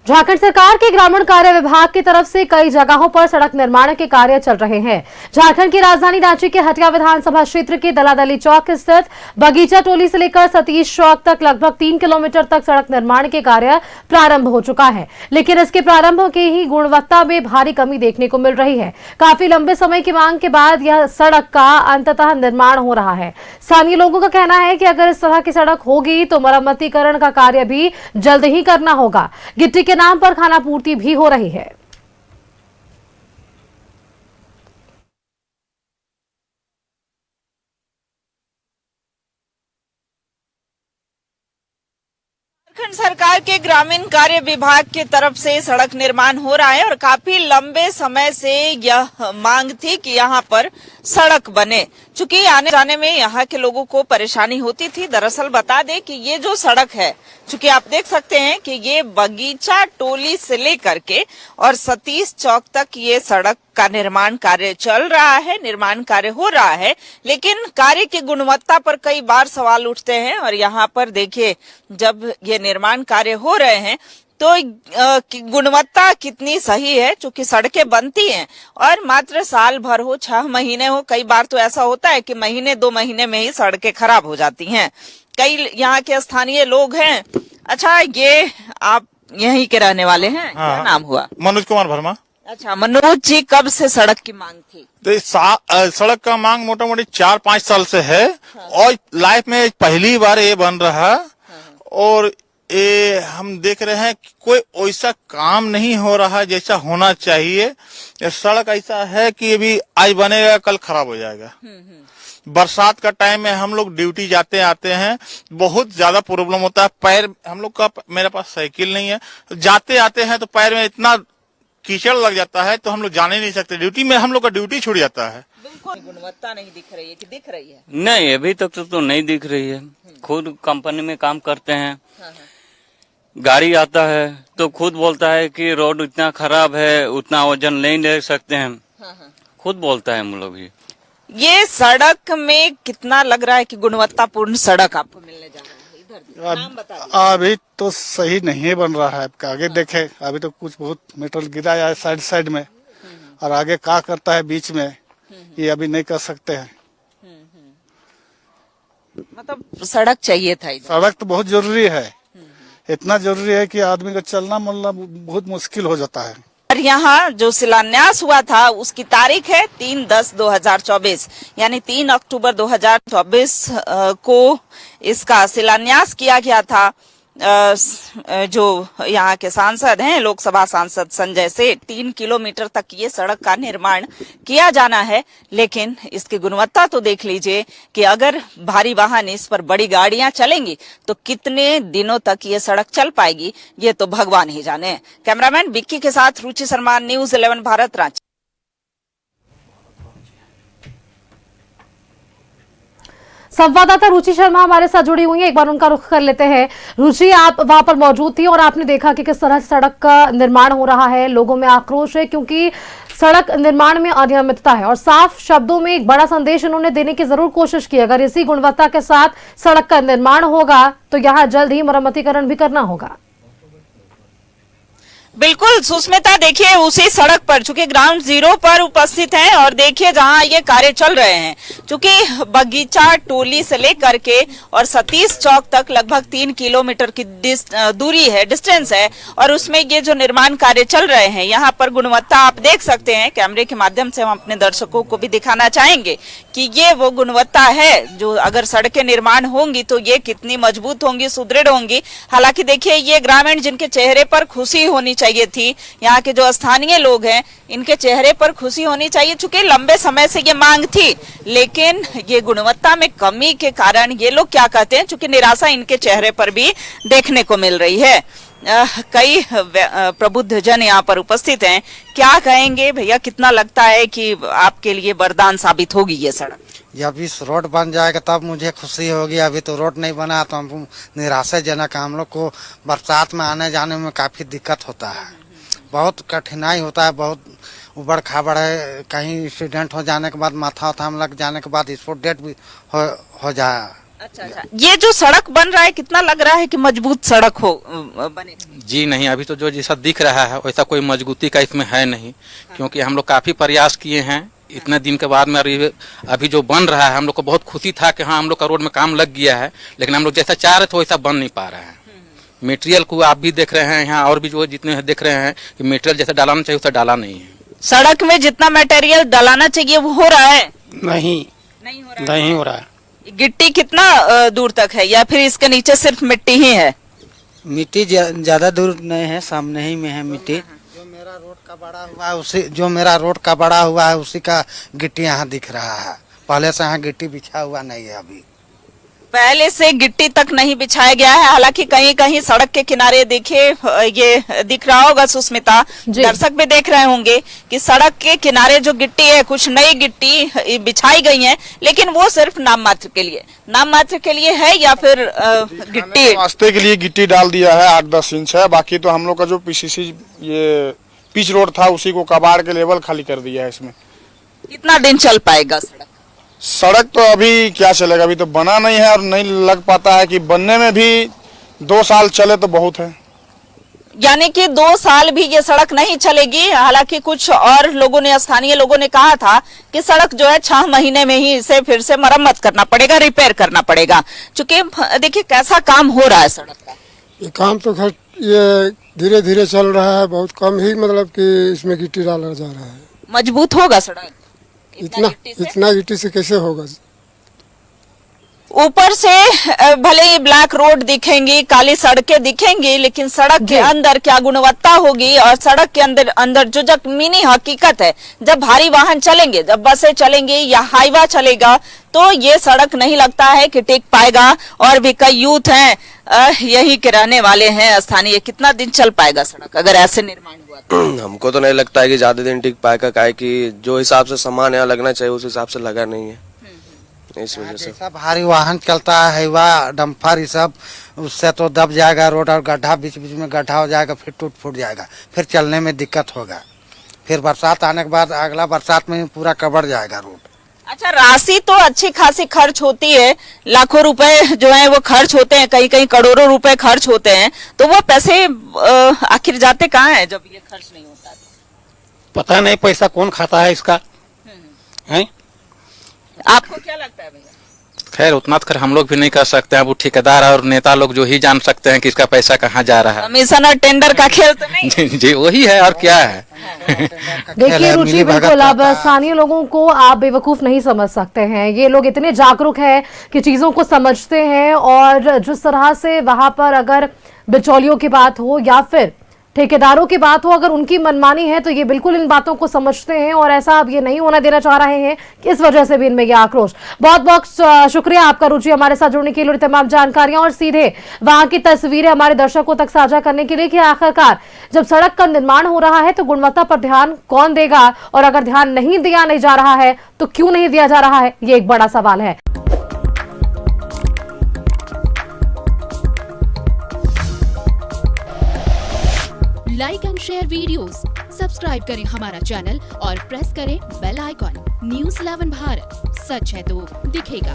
झारखंड सरकार के ग्रामीण कार्य विभाग की तरफ से कई जगहों पर सड़क निर्माण के कार्य चल रहे हैं। झारखंड की राजधानी रांची के हटिया विधानसभा क्षेत्र के दलादली चौक स्थित बगीचा टोली से लेकर सतीश चौक तक लगभग 3 किलोमीटर तक सड़क निर्माण के कार्य प्रारंभ हो चुका है, लेकिन इसके प्रारंभ की ही गुणवत्ता में भारी कमी देखने को मिल रही है। काफी लंबे समय की मांग के बाद यह सड़क का अंततः निर्माण हो रहा है। स्थानीय लोगों का कहना है कि अगर इस तरह की सड़क होगी तो मरम्मतीकरण का कार्य भी जल्द ही करना होगा। गिट्टी के नाम पर खानापूर्ति भी हो रही है। झारखंड सरकार के ग्रामीण कार्य विभाग की तरफ से सड़क निर्माण हो रहा है और काफी लंबे समय से यह मांग थी कि यहाँ पर सड़क बने, चूंकि आने जाने में यहाँ के लोगों को परेशानी होती थी। दरअसल बता दें कि ये जो सड़क है, चूंकि आप देख सकते हैं कि ये बगीचा टोली से लेकर के और सतीश चौक तक ये सड़क का निर्माण कार्य चल रहा है, निर्माण कार्य हो रहा है, लेकिन कार्य की गुणवत्ता पर कई बार सवाल उठते हैं। और यहाँ पर देखिए, जब ये निर्माण कार्य हो रहे हैं तो गुणवत्ता कितनी सही है, चूंकि सड़कें बनती हैं और मात्र साल भर हो, 6 महीने हो, कई बार तो ऐसा होता है कि महीने 2 महीने में ही सड़कें खराब हो जाती हैं। कई यहाँ के स्थानीय लोग हैं। अच्छा, ये आप यहीं के रहने वाले हैं? हाँ, क्या नाम हुआ? मनोज कुमार वर्मा। अच्छा मनोज जी, कब से सड़क की मांग थी? तो सड़क का मांग मोटा मोटी 4-5 साल से है। और लाइफ में पहली बार ये बन रहा। और ये हम देख रहे हैं कि कोई वैसा काम नहीं हो रहा जैसा होना चाहिए। ये सड़क ऐसा है कि अभी आज बनेगा कल खराब हो जाएगा। बरसात का टाइम में हम लोग ड्यूटी जाते आते हैं, बहुत ज्यादा प्रॉब्लम होता है। पैर हम लोग का, मेरे पास साइकिल नहीं है, जाते आते हैं तो पैर में इतना कीचड़ लग जाता है तो हम लोग जाने नहीं सकते। ड्यूटी में हम लोग का ड्यूटी छूट जाता है। बिल्कुल गुणवत्ता नहीं दिख रही है कि दिख रही है? नहीं, अभी तक तो नहीं दिख रही है। खुद कंपनी में काम करते हैं, गाड़ी आता है तो खुद बोलता है कि रोड इतना खराब है, उतना वजन नहीं ले सकते हैं। खुद बोलता है हम लोग ही। ये सड़क में कितना लग रहा है कि गुणवत्तापूर्ण सड़क आपको मिलने जा रहा है? इधर नाम बता दीजिए। अभी तो सही नहीं बन रहा है। आगे देखे, अभी तो कुछ बहुत मेटल गिरा है साइड में, और आगे क्या करता है बीच में, ये अभी नहीं कर सकते हैं। मतलब सड़क चाहिए था इधर। सड़क तो बहुत जरूरी है, इतना जरूरी है कि आदमी का चलना मिलना बहुत मुश्किल हो जाता है। और यहाँ जो शिलान्यास हुआ था उसकी तारीख है 3/10/2024, यानी 3 अक्टूबर 2024 को इसका शिलान्यास किया गया था। जो यहाँ के सांसद हैं, लोकसभा सांसद संजय सेठ, 3 किलोमीटर तक ये सड़क का निर्माण किया जाना है। लेकिन इसकी गुणवत्ता तो देख लीजिए कि अगर भारी वाहन, इस पर बड़ी गाड़ियां चलेंगी तो कितने दिनों तक ये सड़क चल पाएगी, ये तो भगवान ही जाने। कैमरामैन बिक्की के साथ रुचि शर्मा, न्यूज़ 11 भारत, रांची। संवाददाता रुचि शर्मा हमारे साथ जुड़ी हुई है, एक बार उनका रुख कर लेते हैं। रुचि, आप वहां पर मौजूद थी और आपने देखा कि किस तरह से सड़क का निर्माण हो रहा है। लोगों में आक्रोश है क्योंकि सड़क निर्माण में अनियमितता है और साफ शब्दों में एक बड़ा संदेश उन्होंने देने की जरूर कोशिश की। अगर इसी गुणवत्ता के साथ सड़क का निर्माण होगा तो यहाँ जल्द ही मरम्मतीकरण भी करना होगा। बिल्कुल सुस्मिता, देखिए उसी सड़क पर, चूंकि ग्राउंड जीरो पर उपस्थित हैं और देखिए जहां ये कार्य चल रहे हैं, चूंकि बगीचा टोली से लेकर के और सतीश चौक तक लगभग 3 किलोमीटर की दूरी है, डिस्टेंस है, और उसमें ये जो निर्माण कार्य चल रहे हैं, यहाँ पर गुणवत्ता आप देख सकते हैं। कैमरे के माध्यम से हम अपने दर्शकों को भी दिखाना चाहेंगे कि ये वो गुणवत्ता है जो अगर सड़कें निर्माण होंगी तो ये कितनी मजबूत होंगी, सुदृढ़ होंगी। हालांकि देखिए, ये ग्रामीण जिनके चेहरे पर खुशी होनी चाहिए थी, यहाँ के जो स्थानीय लोग हैं, इनके चेहरे पर खुशी होनी चाहिए, चूंकि लंबे समय से ये मांग थी। लेकिन ये गुणवत्ता में कमी के कारण ये लोग क्या कहते हैं, चूंकि निराशा इनके चेहरे पर भी देखने को मिल रही है। कई प्रबुद्ध जन यहाँ पर उपस्थित हैं। क्या कहेंगे भैया, कितना लगता है कि आपके लिए वरदान साबित होगी ये सड़क? जब इस रोड बन जाएगा तब मुझे खुशी होगी। अभी तो रोड नहीं बना तो हम निराशाजनक है। हम लोग को बरसात में आने जाने में काफी दिक्कत होता है, बहुत कठिनाई होता है, बहुत उबड़ खाबड़ है। कहीं एक्सीडेंट हो जाने के बाद, माथा उथा में लग जाने के बाद स्पॉट डेथ भी हो जाए अच्छा, ये जो सड़क बन रहा है कितना लग रहा है कि मजबूत सड़क हो बने? जी नहीं, अभी तो जो जैसा दिख रहा है वैसा कोई मजबूती का इसमें है नहीं, क्योंकि हम लोग काफी प्रयास किए हैं इतने दिन के बाद में। अभी जो बन रहा है हम लोग को बहुत खुशी था कि हाँ हम लोग का रोड में काम लग गया है, लेकिन हम लोग जैसा चाह रहे थे वैसा बन नहीं पा रहा है। मटेरियल को आप भी देख रहे हैं यहाँ, और भी जो जितने देख रहे हैं कि मटेरियल जैसा डालना चाहिए वैसा डाला नहीं है। सड़क में जितना मटेरियल डलाना चाहिए वो हो रहा है? नहीं हो रहा है। गिट्टी कितना दूर तक है या फिर इसके नीचे सिर्फ मिट्टी ही है? मिट्टी ज्यादा दूर नहीं है, सामने ही में है मिट्टी। जो मेरा रोड का बड़ा हुआ है उसी का गिट्टी यहाँ दिख रहा है। पहले से यहाँ गिट्टी बिछा हुआ नहीं है। अभी पहले से गिट्टी तक नहीं बिछाया गया है। हालांकि कहीं कहीं सड़क के किनारे देखिए ये दिख रहा होगा सुस्मिता, दर्शक भी देख रहे होंगे कि सड़क के किनारे जो गिट्टी है कुछ नई गिट्टी बिछाई गई है, लेकिन वो सिर्फ नाम मात्र के लिए है या फिर गिट्टी रास्ते के लिए गिट्टी डाल दिया है 8-10 इंच है। बाकी तो हम लोग का जो पीसीसी ये पिच रोड था उसी को कबाड़ के लेवल खाली कर दिया है। इसमें कितना दिन चल पाएगा सड़क तो अभी क्या चलेगा, अभी तो बना नहीं है और नहीं लग पाता है कि बनने में भी 2 साल चले तो बहुत है। यानी कि 2 साल भी ये सड़क नहीं चलेगी। हालांकि कुछ और लोगों ने, स्थानीय लोगों ने कहा था कि सड़क जो है 6 महीने में ही इसे फिर से मरम्मत करना पड़ेगा, रिपेयर करना पड़ेगा। चूंकि देखिए कैसा काम हो रहा है सड़क का। ये काम तो खैर ये धीरे धीरे चल रहा है, बहुत कम ही मतलब कि इसमें गिट्टी डाला जा रहा है। मजबूत होगा सड़क इतना गिट्टी से कैसे होगा? ऊपर से भले ही ब्लैक रोड दिखेंगी, काली सड़कें दिखेंगी, लेकिन सड़क के अंदर क्या गुणवत्ता होगी और सड़क के अंदर जो जमीनी हकीकत है, जब भारी वाहन चलेंगे, जब बसें चलेंगी या हाईवा चलेगा, तो ये सड़क नहीं लगता है कि टिक पाएगा। और भी कई यूथ हैं यही के रहने वाले हैं स्थानीय, कितना दिन चल पाएगा सड़क अगर ऐसे निर्माण हुआ तो? हमको तो नहीं लगता है कि ज्यादा दिन टिक पाएगा, काहे कि जो हिसाब से सामान यहाँ लगना चाहिए उस हिसाब से लगा नहीं है। इस वजह से सब भारी वाहन चलता है, हाईवा डंपर, ये सब उससे तो दब जाएगा रोड, और गड्ढा बीच बीच में गड्ढा हो जाएगा, फिर टूट फूट जाएगा, फिर चलने में दिक्कत होगा। फिर बरसात आने के बाद अगला बरसात में पूरा कवर जाएगा रोड। अच्छा, राशि तो अच्छी खासी खर्च होती है, लाखों रुपए जो है वो खर्च होते हैं, कहीं कहीं करोड़ों रुपए खर्च होते हैं, तो वो पैसे आखिर जाते कहाँ हैं जब ये खर्च नहीं होता? पता नहीं पैसा कौन खाता है इसका है? आपको क्या लगता है भैया? खैर उतना तो खैर हम लोग भी नहीं कर सकते हैं, वो ठेकेदार और नेता लोग जो ही जान सकते हैं कि इसका पैसा कहाँ जा रहा है। कमीशन और टेंडर का खेल तो नहीं? जी वही है, और क्या है। देखिए रुचि, बिल्कुल अब स्थानीय लोगों को आप बेवकूफ नहीं समझ सकते हैं। ये लोग इतने जागरूक हैं कि चीजों को समझते हैं, और जिस तरह से वहां पर अगर बिचौलियों की बात हो या फिर ठेकेदारों की बात हो, अगर उनकी मनमानी है तो ये बिल्कुल इन बातों को समझते हैं, और ऐसा अब ये नहीं होना देना चाह रहे हैं कि इस वजह से भी इनमें ये आक्रोश। बहुत बहुत शुक्रिया आपका रुचि, हमारे साथ जुड़ने के लिए, तमाम जानकारियां और सीधे वहां की तस्वीरें हमारे दर्शकों तक साझा करने के लिए कि आखिरकार जब सड़क का निर्माण हो रहा है तो गुणवत्ता पर ध्यान कौन देगा, और अगर ध्यान नहीं दिया नहीं जा रहा है तो क्यों नहीं दिया जा रहा है, ये एक बड़ा सवाल है। Like and share videos, subscribe करें हमारा चैनल और प्रेस करें बेल आइकॉन। न्यूज़ 11 भारत, सच है तो दिखेगा।